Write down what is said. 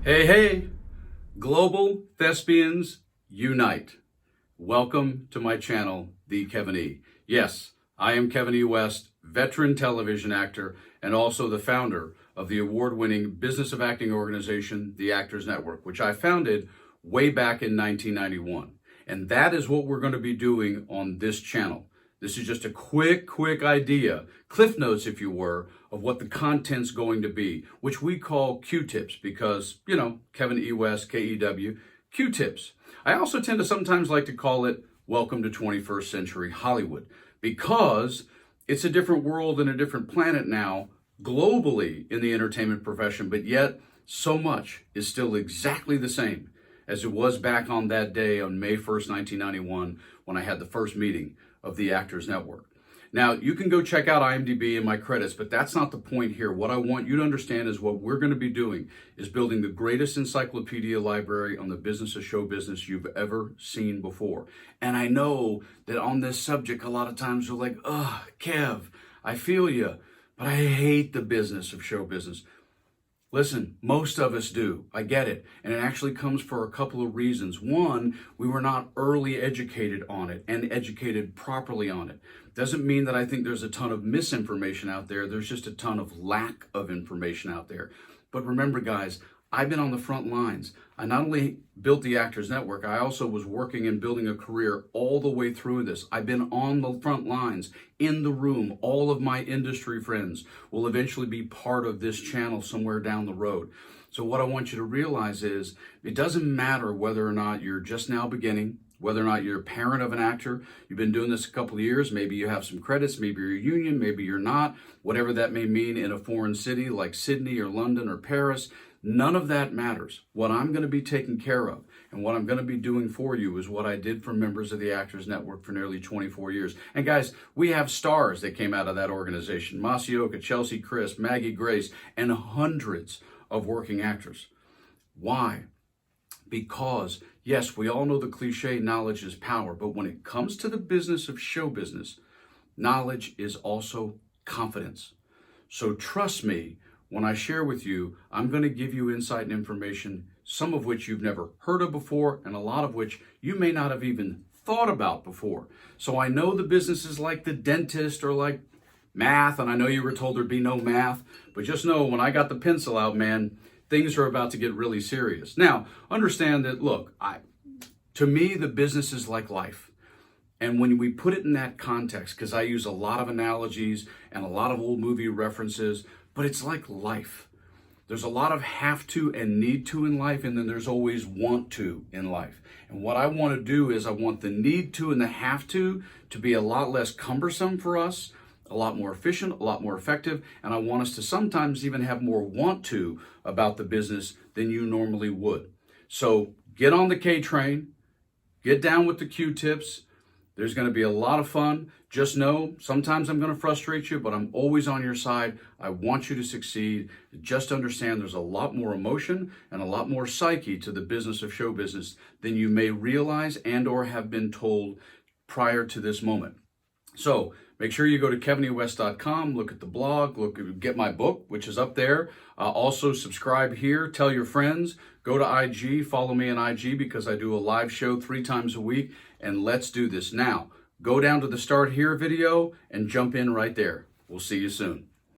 Hey, hey, global thespians unite. Welcome to my channel, The Kevin E. Yes, I am Kevin E. West, veteran television actor, and also the founder of the award-winning business of acting organization, The Actors Network, which I founded way back in 1991. And that is what we're going to be doing on this channel. This is just a quick idea, cliff notes if you were, of what the content's going to be, which we call Q-tips because, you know, Kevin E. West, K-E-W, Q-tips. I also tend to sometimes like to call it Welcome to 21st Century Hollywood because it's a different world and a different planet now globally in the entertainment profession, but yet so much is still exactly the same as it was back on that day on May 1st, 1991, when I had the first meeting of the Actors Network. Now, you can go check out IMDb and my credits, but that's not the point here. What I want you to understand is what we're going to be doing is building the greatest encyclopedia library on the business of show business you've ever seen before. And I know that on this subject, a lot of times we're like, oh, Kev, I feel you, but I hate the business of show business. Listen, most of us do. I get it. And it actually comes for a couple of reasons. One, we were not early educated on it and educated properly on it. Doesn't mean that I think there's a ton of misinformation out there. There's just a ton of lack of information out there. But remember, guys, I've been on the front lines. I not only built the Actors Network, I also was working and building a career all the way through this. I've been on the front lines, in the room. All of my industry friends will eventually be part of this channel somewhere down the road. So what I want you to realize is it doesn't matter whether or not you're just now beginning, whether or not you're a parent of an actor, you've been doing this a couple of years, maybe you have some credits, maybe you're a union, maybe you're not, whatever that may mean in a foreign city like Sydney or London or Paris. None of that matters. What I'm going to be taking care of and what I'm going to be doing for you is what I did for members of the Actors Network for nearly 24 years. And guys, we have stars that came out of that organization. Masioka, Chelsea Chris, Maggie Grace, and hundreds of working actors. Why? Because, yes, we all know the cliche, knowledge is power. But when it comes to the business of show business, knowledge is also confidence. So trust me, when I share with you, I'm going to give you insight and information, some of which you've never heard of before, and a lot of which you may not have even thought about before. So I know the business is like the dentist or like math, and I know you were told there'd be no math, but just know when I got the pencil out, man, things are about to get really serious. Now, understand that, look, to me, the business is like life. And when we put it in that context, because I use a lot of analogies and a lot of old movie references, but it's like life. There's a lot of have to and need to in life, and then there's always want to in life. And what I want to do is I want the need to and the have to be a lot less cumbersome for us, a lot more efficient, a lot more effective, and I want us to sometimes even have more want to about the business than you normally would. So get on the K train, get down with the Q-tips. There's going to be a lot of fun. Just know, sometimes I'm going to frustrate you, but I'm always on your side. I want you to succeed. Just understand there's a lot more emotion and a lot more psyche to the business of show business than you may realize and or have been told prior to this moment. So make sure you go to kevinewest.com, look at the blog, get my book, which is up there. Also subscribe here, tell your friends, go to IG, follow me on IG because I do a live show 3 times a week, and let's do this. Now, go down to the Start Here video and jump in right there. We'll see you soon.